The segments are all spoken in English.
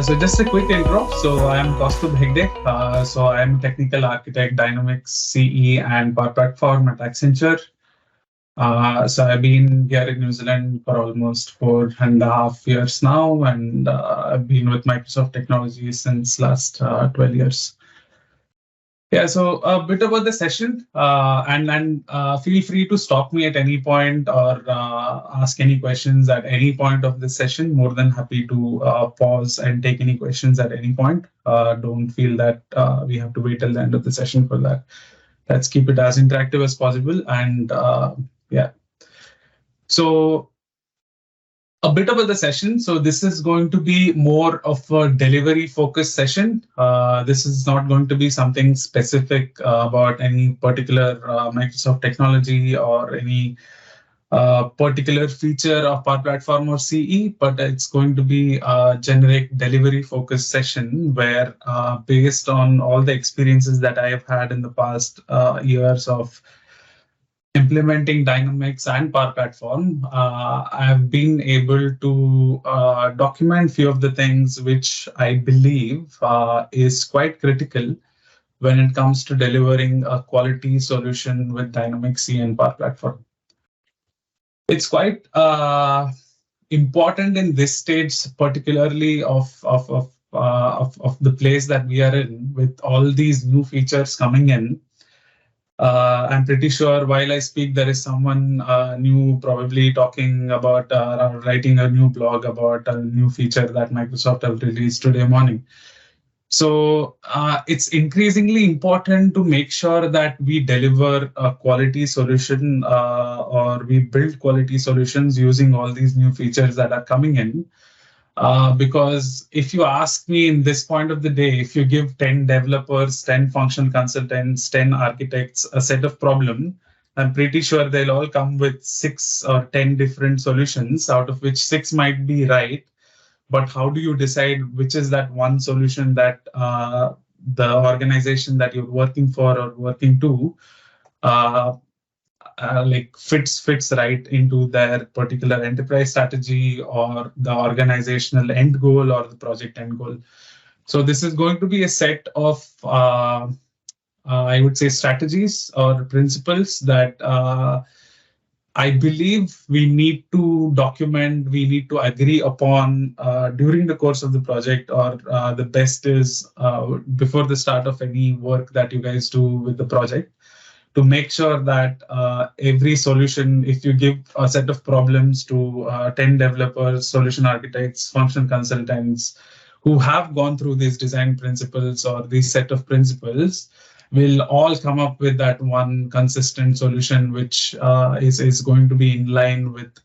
So just a quick intro. So I'm Kaustubh. So I'm technical architect, Dynamics CE and Power Platform at Accenture. So I've been here in New Zealand for almost 4.5 years now, and I've been with Microsoft Technologies since last 12 years. Yeah, so a bit about the session, and feel free to stop me at any point or ask any questions at any point of the session. More than happy to pause and take any questions at any point. Don't feel that we have to wait till the end of the session for that. Let's keep it as interactive as possible. And yeah, so a bit about the session. So this is going to be more of a delivery focused session. This is not going to be something specific about any particular Microsoft technology or any particular feature of Power Platform or CE, but it's going to be a generic delivery focused session where based on all the experiences that I have had in the past years of implementing Dynamics and Power Platform, I've been able to document few of the things which I believe is quite critical when it comes to delivering a quality solution with Dynamics CE and Power Platform. It's quite important in this stage, particularly of the place that we are in, with all these new features coming in. I'm pretty sure while I speak, there is someone new probably talking about writing a new blog about a new feature that Microsoft have released today morning. So it's increasingly important to make sure that we deliver a quality solution or we build quality solutions using all these new features that are coming in. Because if you ask me in this point of the day, if you give 10 developers, 10 functional consultants, 10 architects a set of problem, I'm pretty sure they'll all come with 6 or 10 different solutions, out of which 6 might be right. But how do you decide which is that one solution that the organization that you're working for or working to like fits right into their particular enterprise strategy or the organizational end goal or the project end goal? So this is going to be a set of I would say strategies or principles that I believe we need to document, we need to agree upon during the course of the project, or the best is before the start of any work that you guys do with the project, to make sure that every solution, if you give a set of problems to 10 developers, solution architects, functional consultants who have gone through these design principles or this set of principles, will all come up with that one consistent solution, which is going to be in line with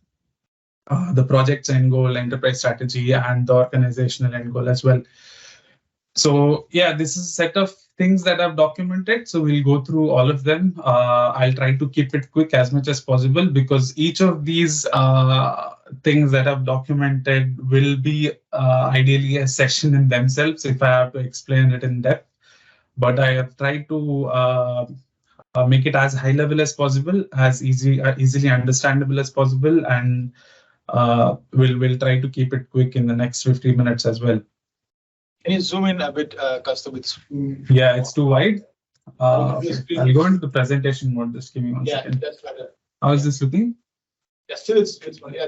the project's end goal, enterprise strategy, and the organizational end goal as well. So yeah, this is a set of things that I've documented. So we'll go through all of them. I'll try to keep it quick as much as possible, because each of these things that I've documented will be ideally a session in themselves if I have to explain it in depth. But I have tried to make it as high level as possible, as easily understandable as possible, and we'll try to keep it quick in the next 50 minutes as well. Can you zoom in a bit, Kaustubh? Yeah, it's too wide. I'll go into the presentation mode. Just give me one second. Yeah, that's better. How is this looking? Yeah, still it's fine. Yeah.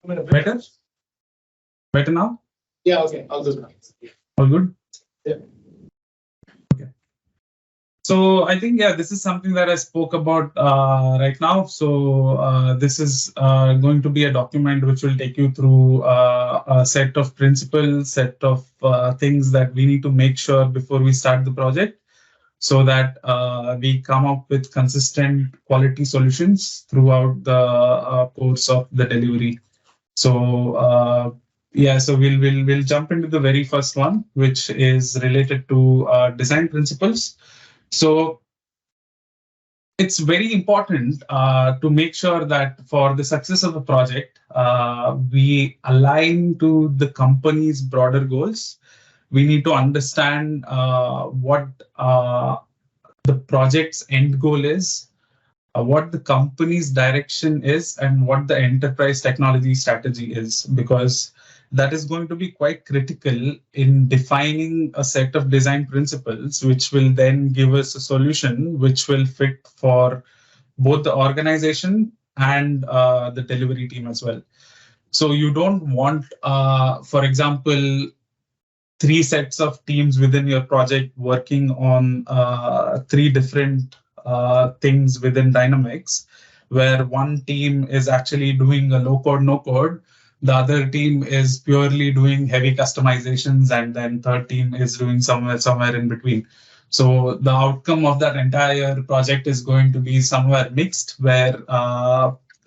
Better? Better now? Yeah, okay. All good. All good? Yeah. So I think, yeah, this is something that I spoke about right now. So this is going to be a document which will take you through a set of principles, set of things that we need to make sure before we start the project, so that we come up with consistent quality solutions throughout the course of the delivery. So yeah, so we'll jump into the very first one, which is related to design principles. So it's very important to make sure that for the success of a project, we align to the company's broader goals. We need to understand what the project's end goal is, what the company's direction is, and what the enterprise technology strategy is. Because that is going to be quite critical in defining a set of design principles, which will then give us a solution which will fit for both the organization and the delivery team as well. So you don't want, for example, three sets of teams within your project working on three different things within Dynamics, where one team is actually doing a low code, no code. The other team is purely doing heavy customizations, and then third team is doing somewhere in between. So the outcome of that entire project is going to be somewhere mixed, where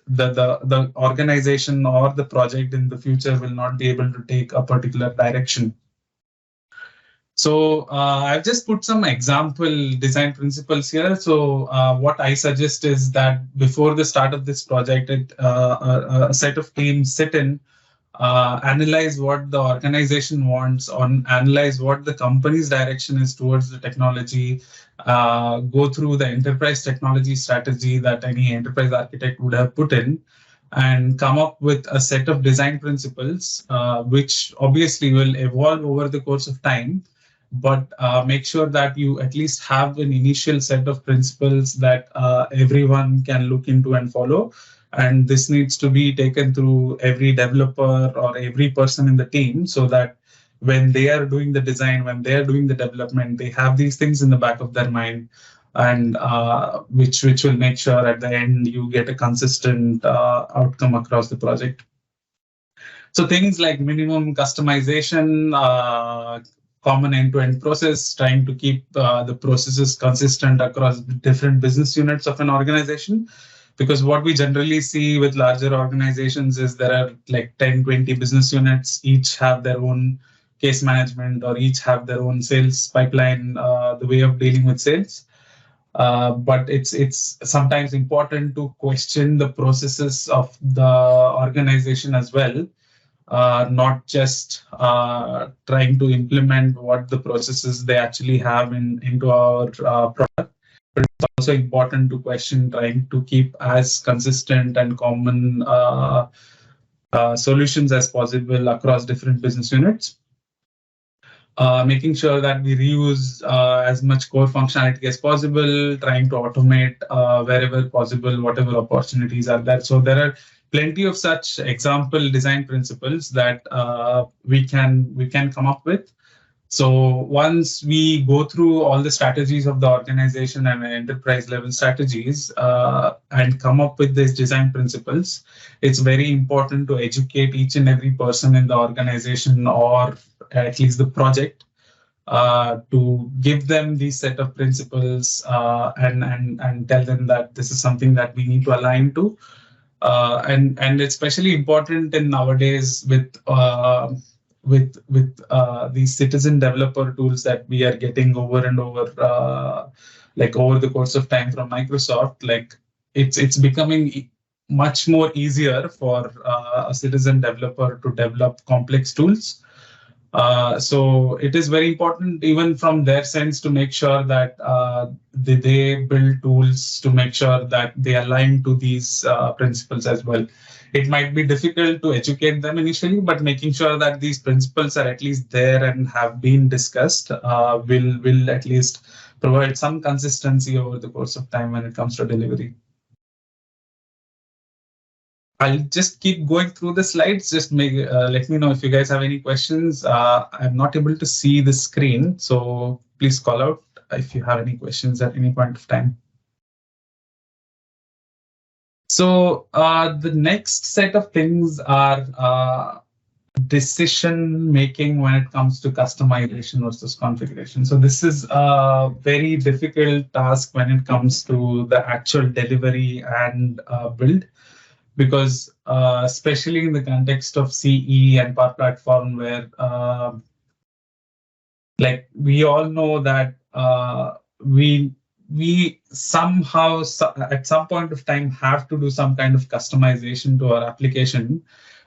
the organization or the project in the future will not be able to take a particular direction. So I've just put some example design principles here. So what I suggest is that before the start of this project, a set of teams sit in, analyze what the organization wants, analyze what the company's direction is towards the technology, go through the enterprise technology strategy that any enterprise architect would have put in, and come up with a set of design principles, which obviously will evolve over the course of time. But make sure that you at least have an initial set of principles that everyone can look into and follow. And this needs to be taken through every developer or every person in the team, so that when they are doing the design, when they are doing the development, they have these things in the back of their mind, and which will make sure at the end you get a consistent outcome across the project. So things like minimum customization, common end-to-end process, trying to keep the processes consistent across different business units of an organization. Because what we generally see with larger organizations is there are like 10, 20 business units, each have their own case management or each have their own sales pipeline, the way of dealing with sales. But it's sometimes important to question the processes of the organization as well. Not just trying to implement what the processes they actually have into our product, but it's also important to question trying to keep as consistent and common solutions as possible across different business units. Making sure that we reuse as much core functionality as possible, trying to automate wherever possible, whatever opportunities are there. So there are plenty of such example design principles that we can come up with. So once we go through all the strategies of the organization and enterprise level strategies and come up with these design principles, it's very important to educate each and every person in the organization, or at least the project, to give them these set of principles and tell them that this is something that we need to align to. And it's especially important in nowadays with these citizen developer tools that we are getting over and over, like over the course of time from Microsoft. Like it's becoming much more easier for a citizen developer to develop complex tools. So it is very important, even from their sense, to make sure that they build tools to make sure that they align to these principles as well. It might be difficult to educate them initially, but making sure that these principles are at least there and have been discussed will at least provide some consistency over the course of time when it comes to delivery. I'll just keep going through the slides. Just let me know if you guys have any questions. I'm not able to see the screen, so please call out if you have any questions at any point of time. So the next set of things are decision making when it comes to customization versus configuration. So this is a very difficult task when it comes to the actual delivery and build. Because especially in the context of CE and Power Platform, where like we all know that we somehow at some point of time have to do some kind of customization to our application,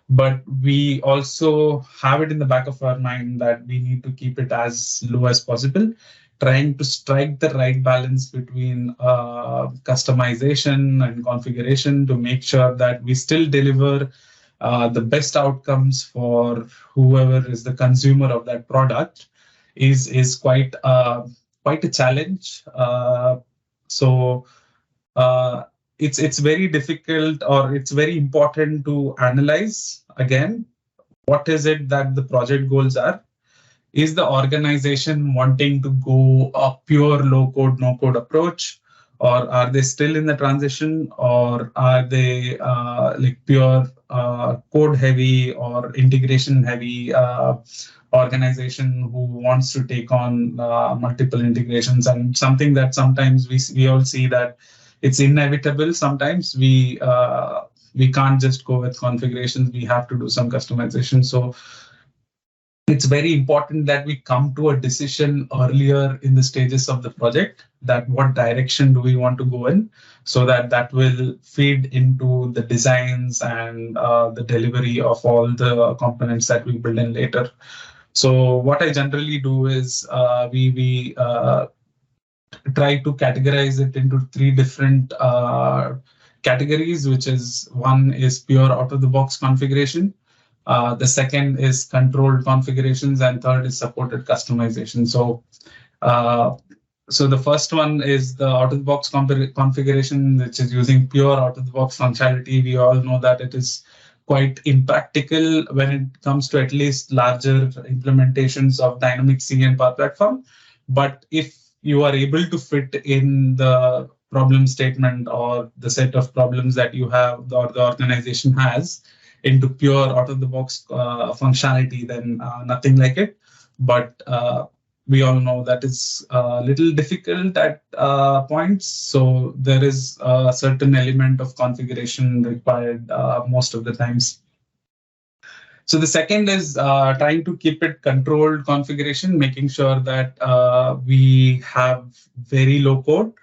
but we also have it in the back of our mind that we need to keep it as low as possible, trying to strike the right balance between customization and configuration to make sure that we still deliver the best outcomes for whoever is the consumer of that product is quite a challenge. So it's very difficult, or it's very important to analyze again what is it that the project goals are. Is the organization wanting to go a pure low code, no code approach? Or are they still in the transition? Or are they like pure code heavy or integration heavy organization who wants to take on multiple integrations? And something that sometimes we all see that it's inevitable. Sometimes we can't just go with configurations. We have to do some customization. So it's very important that we come to a decision earlier in the stages of the project, that what direction do we want to go in, so that that will feed into the designs and the delivery of all the components that we build in later. So what I generally do is we try to categorize it into three different categories, which is, one is pure out of the box configuration. The second is controlled configurations, and third is supported customization. So the first one is the out-of-the-box configuration, which is using pure out-of-the-box functionality. We all know that it is quite impractical when it comes to at least larger implementations of Dynamics CE and Power Platform. But if you are able to fit in the problem statement or the set of problems that you have or the organization has into pure out-of-the-box functionality, then nothing like it. But we all know that it's a little difficult at points. So there is a certain element of configuration required most of the times. So the second is trying to keep it controlled configuration, making sure that we have very low code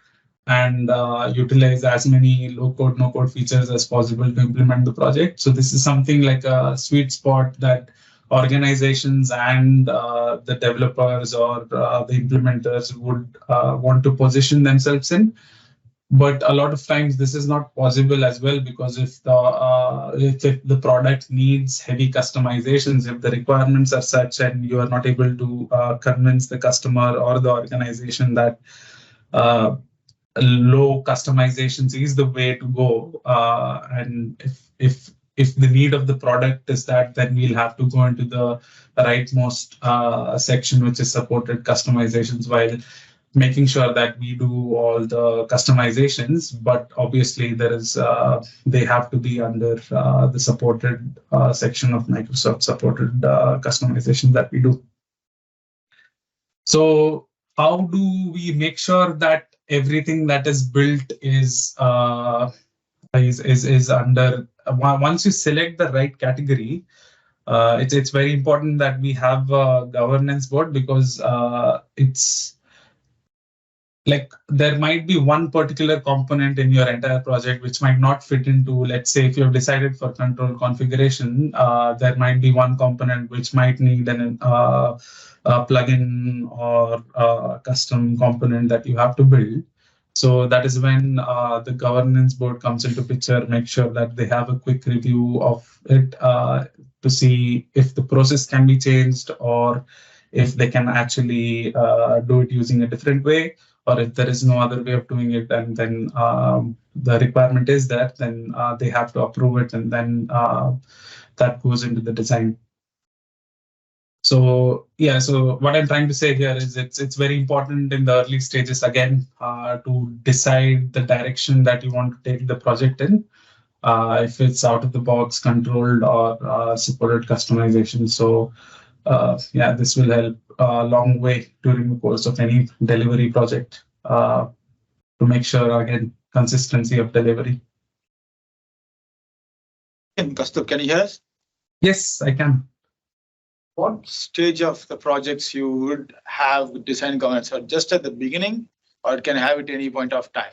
and utilize as many low code, no code features as possible to implement the project. So this is something like a sweet spot that organizations and the developers or the implementers would want to position themselves in. But a lot of times this is not possible as well, because if the product needs heavy customizations, if the requirements are such and you are not able to convince the customer or the organization that low customizations is the way to go, and if the need of the product is that, then we'll have to go into the rightmost section, which is supported customizations, while making sure that we do all the customizations. But obviously there is they have to be under the supported section of Microsoft supported customization that we do. So how do we make sure that everything that is built is under, once you select the right category, it's very important that we have a governance board, because it's like there might be one particular component in your entire project which might not fit into, let's say, if you've decided for control configuration, there might be one component which might need a plugin or a custom component that you have to build. So that is when the governance board comes into picture. Make sure that they have a quick review of it to see if the process can be changed, or if they can actually do it using a different way, or if there is no other way of doing it, and then the requirement is that, then they have to approve it, and then that goes into the design. So yeah, so what I'm trying to say here is it's very important in the early stages, again, to decide the direction that you want to take the project in, if it's out of the box, controlled, or supported customization. So yeah, this will help a long way during the course of any delivery project to make sure, again, consistency of delivery. Kaustubh, can you hear us? Yes, I can. What stage of the projects you would have design governance, or just at the beginning, or can have it any point of time?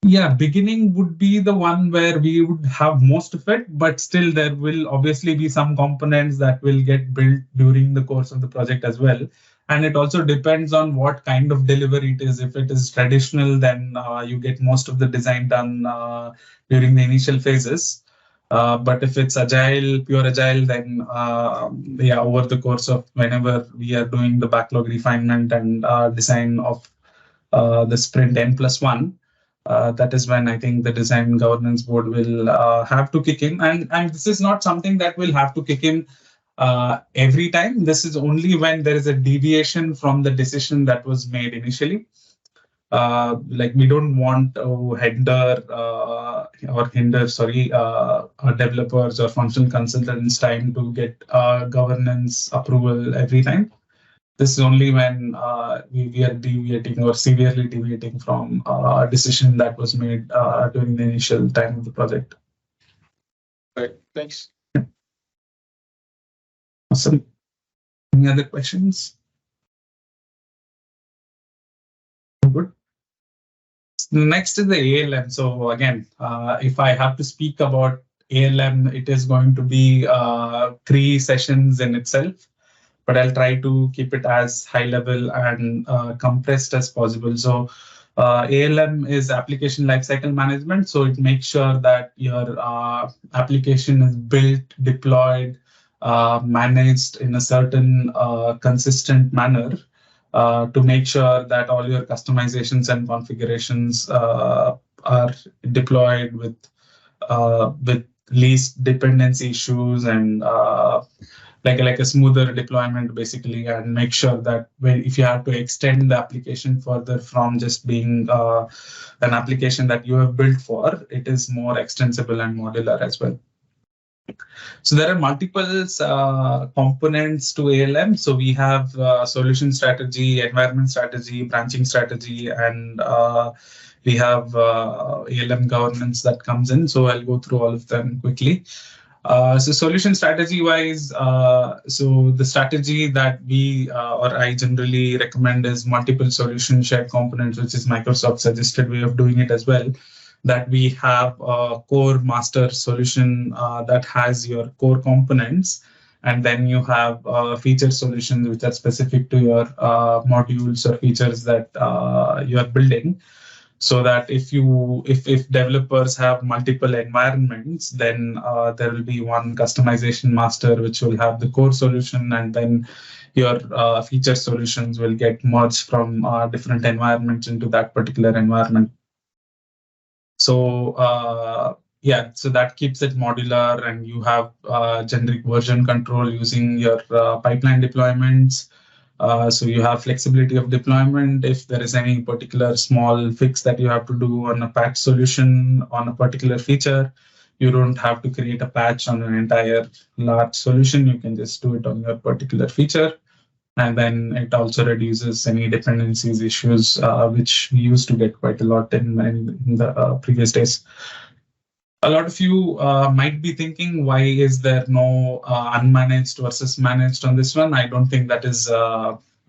Yeah, beginning would be the one where we would have most of it, but still there will obviously be some components that will get built during the course of the project as well. And it also depends on what kind of delivery it is. If it is traditional, then you get most of the design done during the initial phases. But if it's agile, pure agile, then yeah, over the course of whenever we are doing the backlog refinement and design of the sprint N+1, that is when I think the design governance board will have to kick in. And this is not something that will have to kick in every time. This is only when there is a deviation from the decision that was made initially. Like we don't want to hinder, sorry, our developers or functional consultants time to get governance approval every time. This is only when we are deviating or severely deviating from a decision that was made during the initial time of the project. Right. Thanks. Awesome. Any other questions? Good. Next is the ALM. So again, if I have to speak about ALM, it is going to be 3 sessions in itself, but I'll try to keep it as high level and compressed as possible. So ALM is application lifecycle management. So it makes sure that your application is built, deployed, managed in a certain consistent manner. To make sure that all your customizations and configurations are deployed with least dependency issues and like a smoother deployment basically, and make sure that if you have to extend the application further from just being an application that you have built for, it is more extensible and modular as well. So there are multiple components to ALM. So we have solution strategy, environment strategy, branching strategy, and we have ALM governance that comes in. So I'll go through all of them quickly. So solution strategy wise, so the strategy that we or I generally recommend is multiple solution shared components, which is Microsoft's suggested way of doing it as well. That we have a core master solution that has your core components, and then you have feature solutions which are specific to your modules or features that you are building. So that if developers have multiple environments, then there will be one customization master which will have the core solution, and then your feature solutions will get merged from different environments into that particular environment. So yeah, so that keeps it modular, and you have generic version control using your pipeline deployments. So you have flexibility of deployment. If there is any particular small fix that you have to do on a patch solution on a particular feature, you don't have to create a patch on an entire large solution. You can just do it on your particular feature. And then it also reduces any dependencies issues, which we used to get quite a lot in the previous days. A lot of you might be thinking, why is there no unmanaged versus managed on this one? I don't think that is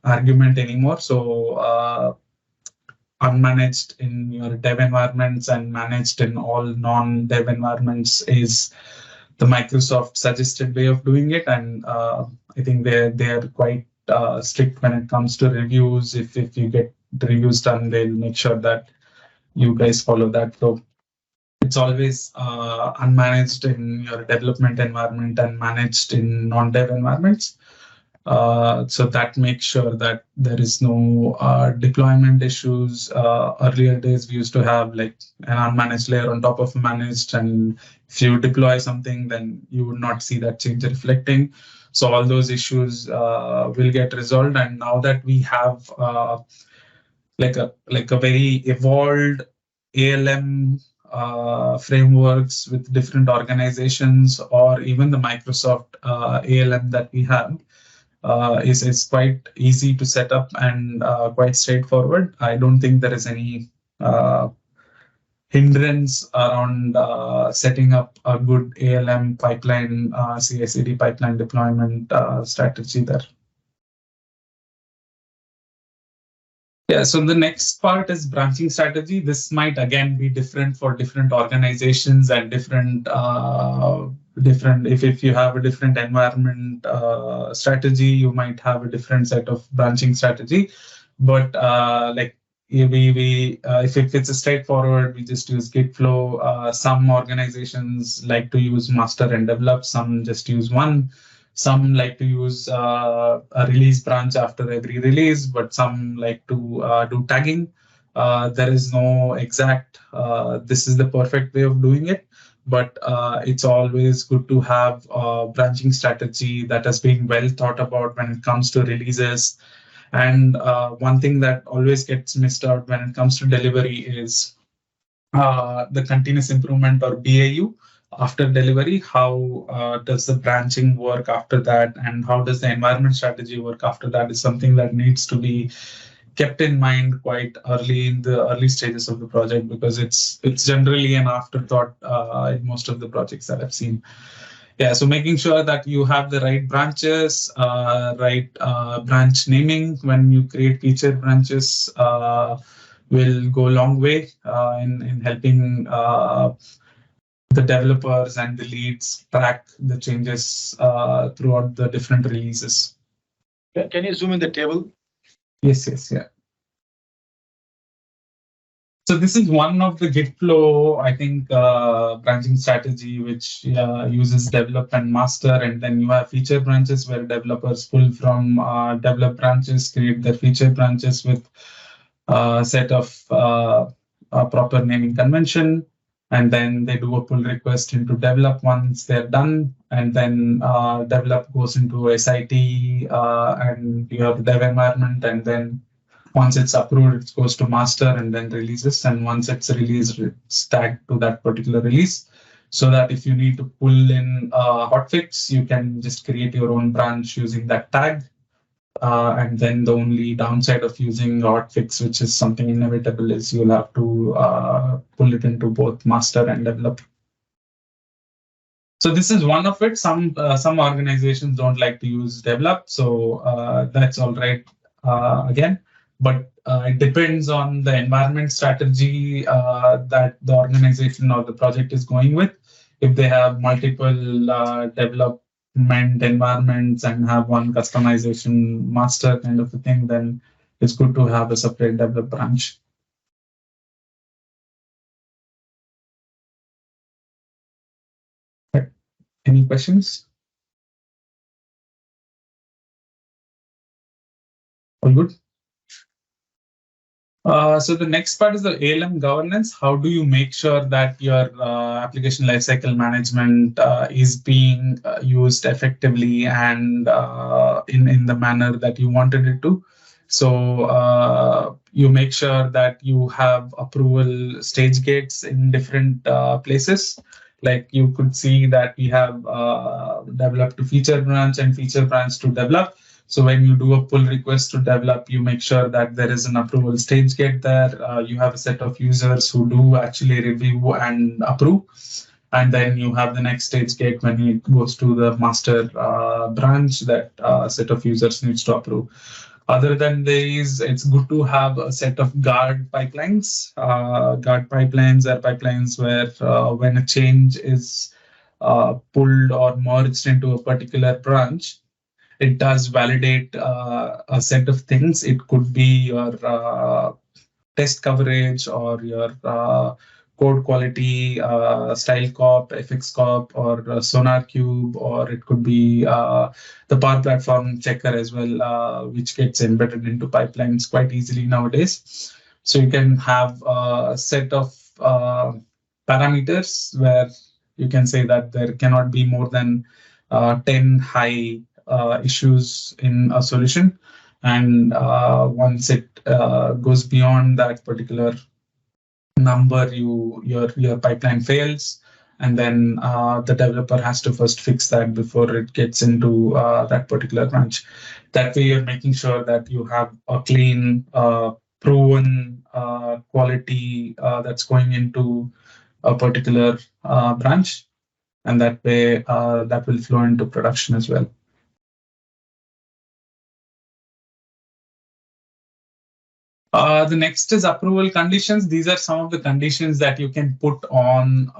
argument anymore. So unmanaged in your dev environments and managed in all non-dev environments is the Microsoft suggested way of doing it. And I think they're quite strict when it comes to reviews. If you get the reviews done, they'll make sure that you guys follow that. So it's always unmanaged in your development environment and managed in non-dev environments. So that makes sure that there is no deployment issues. Earlier days, we used to have like an unmanaged layer on top of managed, and if you deploy something, then you would not see that change reflecting. So all those issues will get resolved. And now that we have like a very evolved ALM frameworks with different organizations, or even the Microsoft ALM that we have, is quite easy to set up and quite straightforward. I don't think there is any hindrance around setting up a good ALM pipeline, CI/CD pipeline deployment strategy there. Yeah, so the next part is branching strategy. This might again be different for different organizations and different if you have a different environment strategy, you might have a different set of branching strategy. But like if it's a straightforward, we just use Git flow. Some organizations like to use master and develop. Some just use one. Some like to use a release branch after every release, but some like to do tagging. There is no exact, this is the perfect way of doing it, but it's always good to have a branching strategy that has been well thought about when it comes to releases. And one thing that always gets missed out when it comes to delivery is the continuous improvement, or BAU, after delivery. How does the branching work after that, and how does the environment strategy work after that, is something that needs to be kept in mind quite early in the early stages of the project, because it's generally an afterthought in most of the projects that I've seen. Yeah, so making sure that you have the right branches, right branch naming when you create feature branches will go a long way in helping the developers and the leads track the changes throughout the different releases. Can you zoom in the table? Yes, yeah. So this is one of the Git flow, I think, branching strategy, which uses develop and master, and then you have feature branches where developers pull from develop branches, create their feature branches with a set of proper naming convention, and then they do a pull request into develop once they're done, and then develop goes into SIT, and you have dev environment, and then once it's approved, it goes to master and then releases. And once it's released, it's tagged to that particular release. So that if you need to pull in a hotfix, you can just create your own branch using that tag. And then the only downside of using a hotfix, which is something inevitable, is you'll have to pull it into both master and develop. So this is one of it. Some organizations don't like to use develop, so that's all right again. But it depends on the environment strategy that the organization or the project is going with. If they have multiple development environments and have one customization master kind of a thing, then it's good to have a separate develop branch. Any questions? All good? So the next part is the ALM governance. How do you make sure that your application lifecycle management is being used effectively and in the manner that you wanted it to? So you make sure that you have approval stage gates in different places. Like you could see that we have developed to feature branch and feature branch to develop. So when you do a pull request to develop, you make sure that there is an approval stage gate there. You have a set of users who do actually review and approve. And then you have the next stage gate when it goes to the master branch that set of users needs to approve. Other than these, it's good to have a set of guard pipelines. Guard pipelines are pipelines where when a change is pulled or merged into a particular branch, it does validate a set of things. It could be your test coverage or your code quality, style cop, FX cop, or Sonar Cube, or it could be the Power Platform checker as well, which gets embedded into pipelines quite easily nowadays. So you can have a set of parameters where you can say that there cannot be more than 10 high issues in a solution, and once it goes beyond that particular number, your pipeline fails, and then the developer has to first fix that before it gets into that particular branch. That way, you're making sure that you have a clean, proven quality that's going into a particular branch, and that way that will flow into production as well. The next is approval conditions. These are some of the conditions that you can put on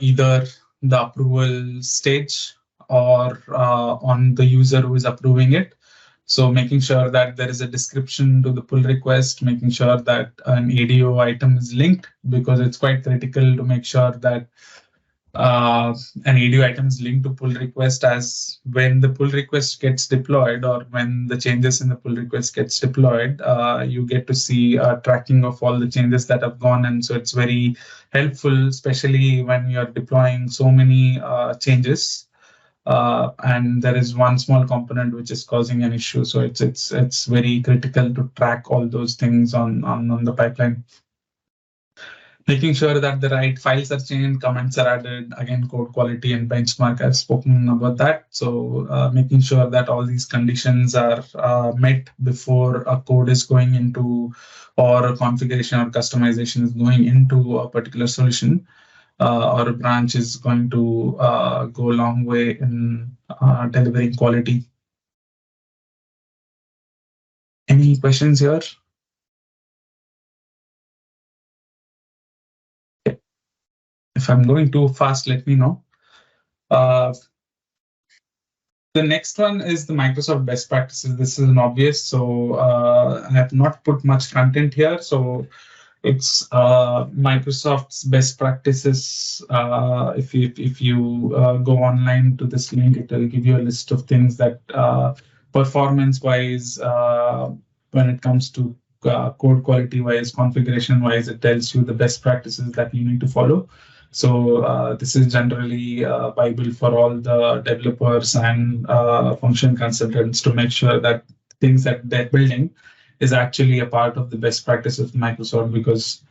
either the approval stage or on the user who is approving it. So making sure that there is a description to the pull request, making sure that an ADO item is linked, because it's quite critical to make sure that an ADO item is linked to pull request, as when the pull request gets deployed or when the changes in the pull request gets deployed, you get to see a tracking of all the changes that have gone. And so it's very helpful, especially when you're deploying so many changes. And there is one small component which is causing an issue. So it's very critical to track all those things on the pipeline. Making sure that the right files are changed, comments are added, again, code quality and benchmark, I've spoken about that. So making sure that all these conditions are met before a code is going into, or a configuration or customization is going into a particular solution or a branch, is going to go a long way in delivering quality. Any questions here? If I'm going too fast, let me know. The next one is the Microsoft best practices. This is an obvious, so I have not put much content here. So it's Microsoft's best practices. If you go online to this link, it will give you a list of things that performance-wise, when it comes to code quality-wise, configuration-wise, it tells you the best practices that you need to follow. So this is generally a Bible for all the developers and function consultants to make sure that things that they're building is actually a part of the best practice of Microsoft, because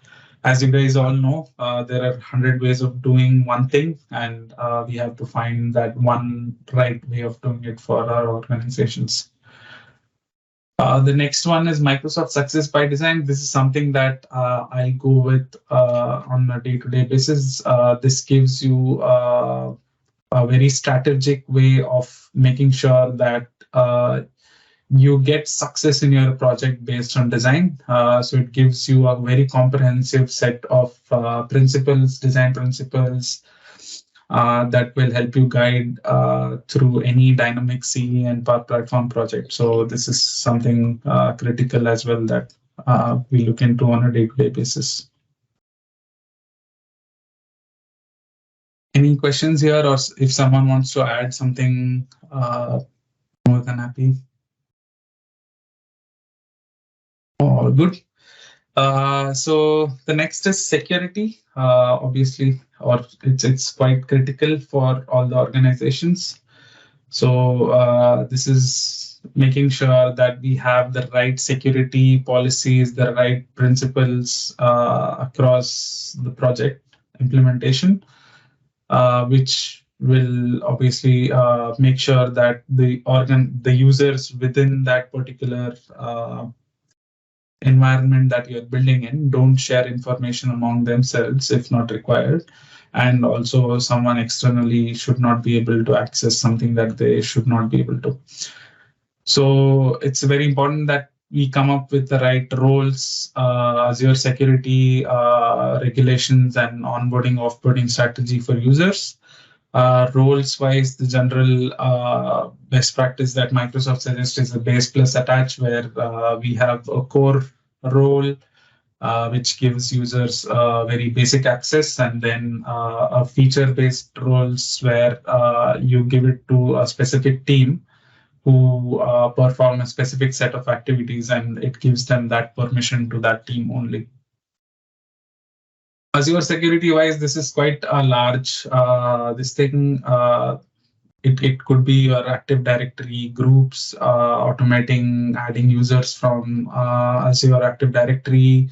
as you guys all know, there are 100 ways of doing one thing, and we have to find that one right way of doing it for our organizations. The next one is Microsoft Success by Design. This is something that I go with on a day-to-day basis. This gives you a very strategic way of making sure that you get success in your project based on design. So it gives you a very comprehensive set of principles, design principles, that will help you guide through any dynamic CE and Power Platform project. So this is something critical as well that we look into on a day-to-day basis. Any questions here, or if someone wants to add something, more than happy. All good. So the next is security, obviously, or it's quite critical for all the organizations. So this is making sure that we have the right security policies, the right principles across the project implementation, which will obviously make sure that the users within that particular environment that you're building in don't share information among themselves if not required. And also someone externally should not be able to access something that they should not be able to. So it's very important that we come up with the right roles, Azure security regulations, and onboarding, offboarding strategy for users. Roles wise, the general best practice that Microsoft suggests is the base plus attach, where we have a core role which gives users very basic access, and then a feature-based roles where you give it to a specific team who perform a specific set of activities, and it gives them that permission to that team only. Azure security wise, this is quite a large this thing. It could be your Active Directory groups, automating adding users from Azure Active Directory,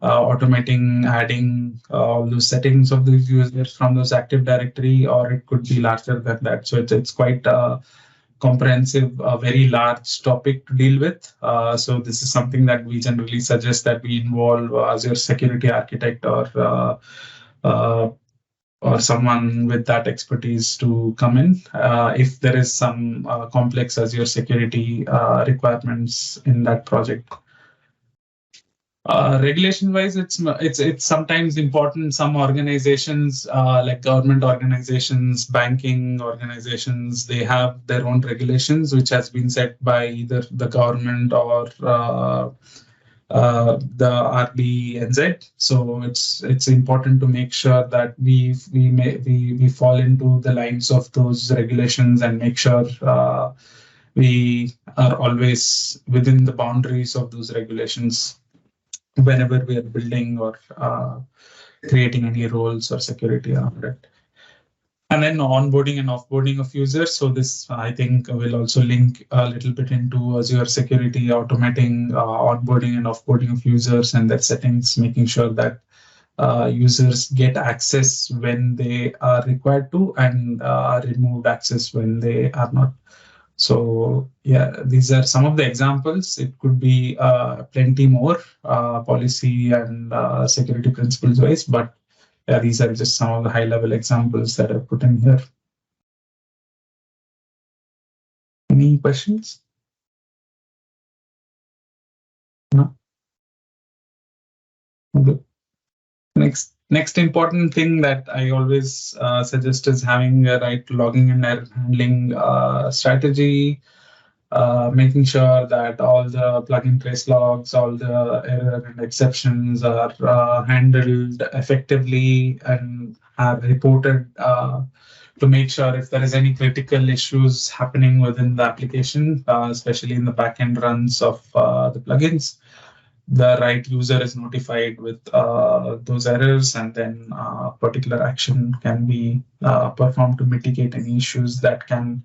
automating adding all those settings of those users from those Active Directory, or it could be larger than that. So it's quite comprehensive, very large topic to deal with. So this is something that we generally suggest that we involve Azure security architect or someone with that expertise to come in if there is some complex Azure security requirements in that project. Regulation wise, it's sometimes important. Some organizations, like government organizations, banking organizations, they have their own regulations, which has been set by either the government or the RBNZ. So it's important to make sure that we fall into the lines of those regulations and make sure we are always within the boundaries of those regulations whenever we are building or creating any roles or security around it. And then onboarding and offboarding of users. So this, I think, will also link a little bit into Azure security, automating onboarding and offboarding of users and their settings, making sure that users get access when they are required to and removed access when they are not. So yeah, these are some of the examples. It could be plenty more policy and security principles wise, but yeah, these are just some of the high level examples that I've put in here. Any questions? No? Okay. Next important thing that I always suggest is having a right logging and error handling strategy. Making sure that all the plugin trace logs, all the error and exceptions are handled effectively and are reported to make sure if there is any critical issues happening within the application, especially in the backend runs of the plugins, the right user is notified with those errors, and then particular action can be performed to mitigate any issues that can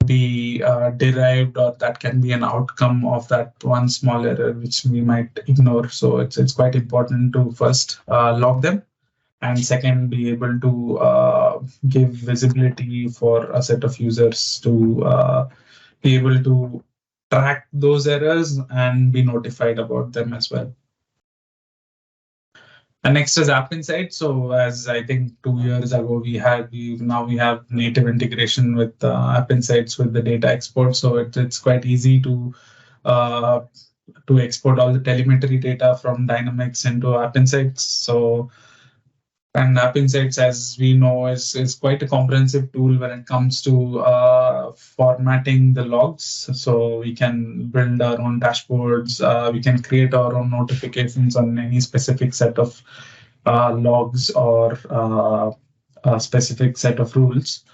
be derived or that can be an outcome of that one small error which we might ignore. So it's quite important to first log them, and second, be able to give visibility for a set of users to be able to track those errors and be notified about them as well. And next is App Insight. So as I think 2 years ago, we have native integration with App Insights with the data export. So it's quite easy to export all the telemetry data from Dynamics into App Insights. So, and App Insights, as we know, is quite a comprehensive tool when it comes to formatting the logs. So we can build our own dashboards. We can create our own notifications on any specific set of logs or a specific set of rules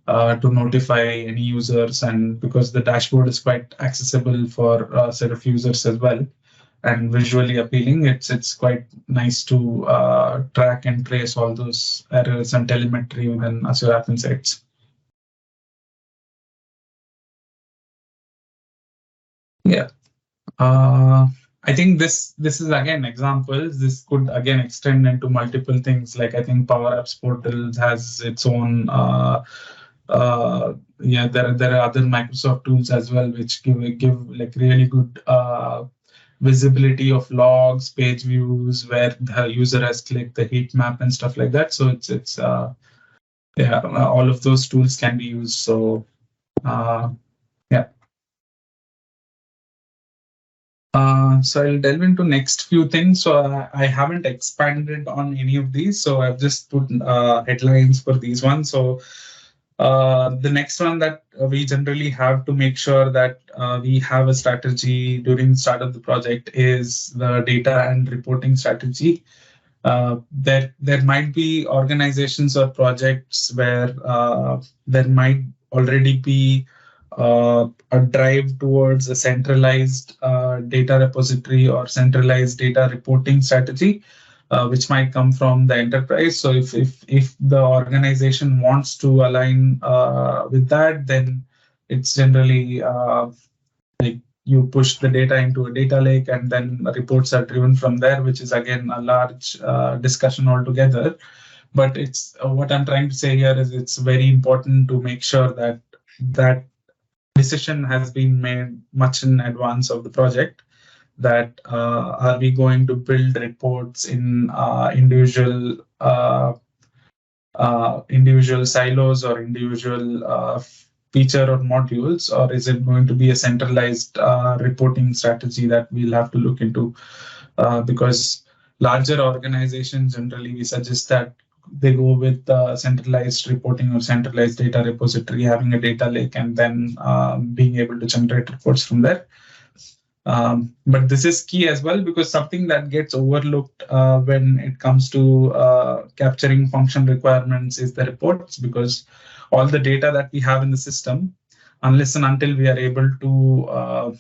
to notify any users. And because the dashboard is quite accessible for a set of users as well, and visually appealing, it's quite nice to track and trace all those errors and telemetry within Azure App Insights. Yeah. I think this is again examples. This could again extend into multiple things. Like I think Power Apps portal has its own. Yeah, there are other Microsoft tools as well which give like really good visibility of logs, page views, where the user has clicked, the heat map and stuff like that. So it's yeah, all of those tools can be used. So yeah. So I'll delve into next few things. So I haven't expanded on any of these. So I've just put headlines for these ones. So the next one that we generally have to make sure that we have a strategy during the start of the project is the data and reporting strategy. There might be organizations or projects where there might already be a drive towards a centralized data repository or centralized data reporting strategy, which might come from the enterprise. So if the organization wants to align with that, then it's generally like you push the data into a data lake and then reports are driven from there, which is again a large discussion altogether. But it's what I'm trying to say here is it's very important to make sure that that decision has been made much in advance of the project. That are we going to build reports in individual silos or individual feature or modules, or is it going to be a centralized reporting strategy that we'll have to look into? because larger organizations generally we suggest that they go with centralized reporting or centralized data repository, having a data lake, and then being able to generate reports from there. But this is key as well, because something that gets overlooked when it comes to capturing function requirements is the reports, because all the data that we have in the system, unless and until we are able to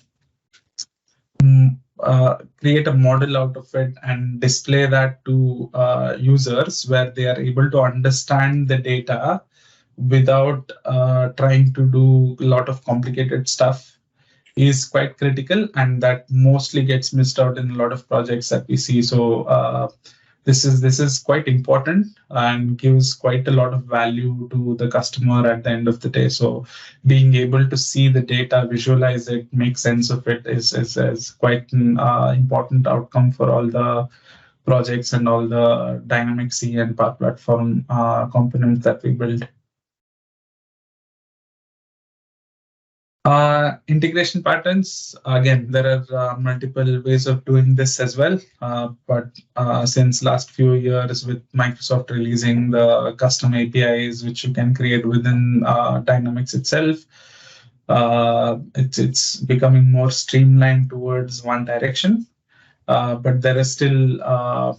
create a model out of it and display that to users where they are able to understand the data without trying to do a lot of complicated stuff, is quite critical, and that mostly gets missed out in a lot of projects that we see. So this is quite important and gives quite a lot of value to the customer at the end of the day. So being able to see the data, visualize it, make sense of it is quite an important outcome for all the projects and all the dynamic C and Power Platform components that we build. Integration patterns, again, there are multiple ways of doing this as well. But since last few years with Microsoft releasing the custom APIs, which you can create within Dynamics itself, it's becoming more streamlined towards one direction. But there is still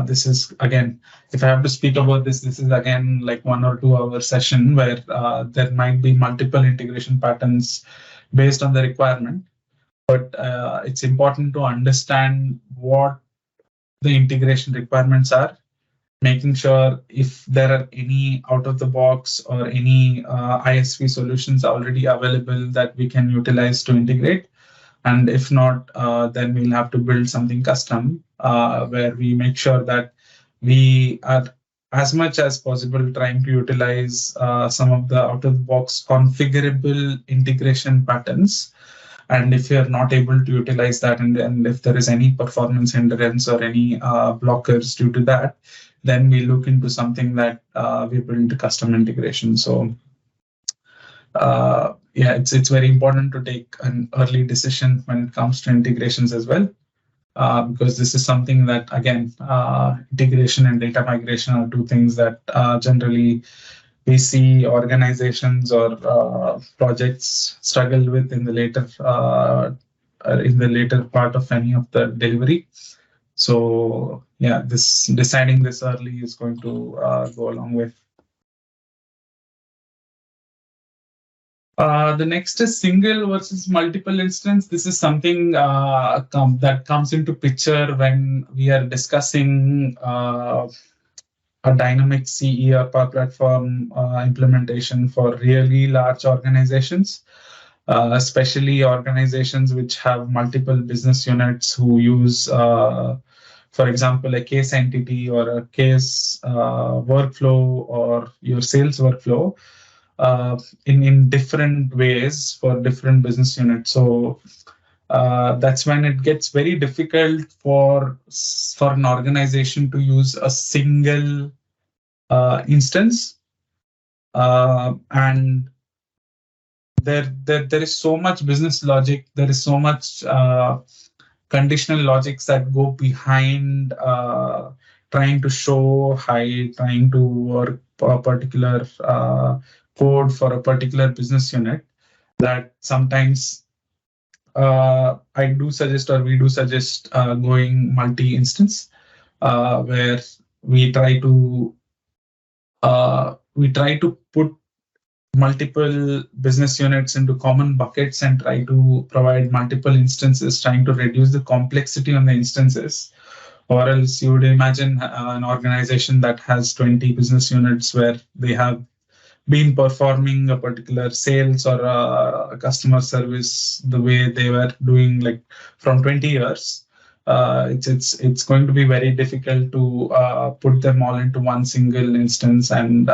this is again, if I have to speak about this is again like 1 or 2 hour session where there might be multiple integration patterns based on the requirement. But it's important to understand what the integration requirements are, making sure if there are any out of the box or any ISV solutions already available that we can utilize to integrate. And if not, then we'll have to build something custom where we make sure that we are as much as possible trying to utilize some of the out-of-the-box configurable integration patterns. And if you're not able to utilize that, and if there is any performance hindrance or any blockers due to that, then we look into something that we build custom integration. So yeah, it's very important to take an early decision when it comes to integrations as well, because this is something that, again, integration and data migration are two things that generally we see organizations or projects struggle with in the later part of any of the delivery. So yeah, this deciding this early is going to go a long way. The next is single versus multiple instance. This is something that comes into picture when we are discussing a dynamic CE or Power Platform implementation for really large organizations, especially organizations which have multiple business units who use, for example, a case entity or a case workflow or your sales workflow. In different ways for different business units. So that's when it gets very difficult for an organization to use a single instance. And there is so much business logic, there is so much conditional logics that go behind trying to show high, trying to work a particular code for a particular business unit, that sometimes I do suggest, or we do suggest, going multi-instance, where we try to put multiple business units into common buckets and try to provide multiple instances, trying to reduce the complexity on the instances. Or else you would imagine an organization that has 20 business units where they have been performing a particular sales or a customer service the way they were doing like from 20 years. It's going to be very difficult to put them all into one single instance and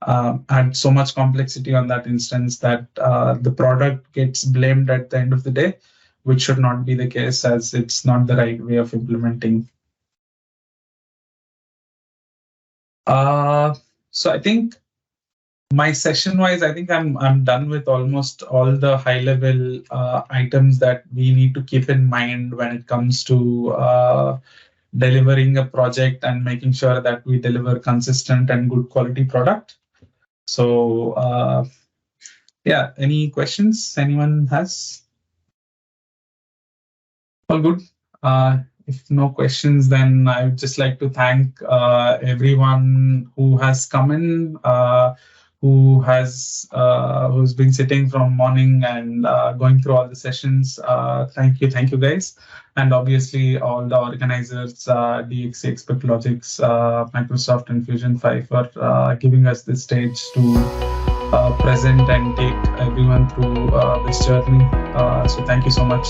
add so much complexity on that instance that the product gets blamed at the end of the day, which should not be the case, as it's not the right way of implementing. So I think My session wise, I think I'm done with almost all the high level items that we need to keep in mind when it comes to delivering a project and making sure that we deliver consistent and good quality product. So yeah, any questions anyone has? All good. If no questions, then I would just like to thank everyone who has come in, who's been sitting from morning and going through all the sessions. Thank you guys, and obviously all the organizers, DXC, Expert Logics, Microsoft, and Fusion 5 for giving us this stage to present and take everyone through this journey. So thank you so much.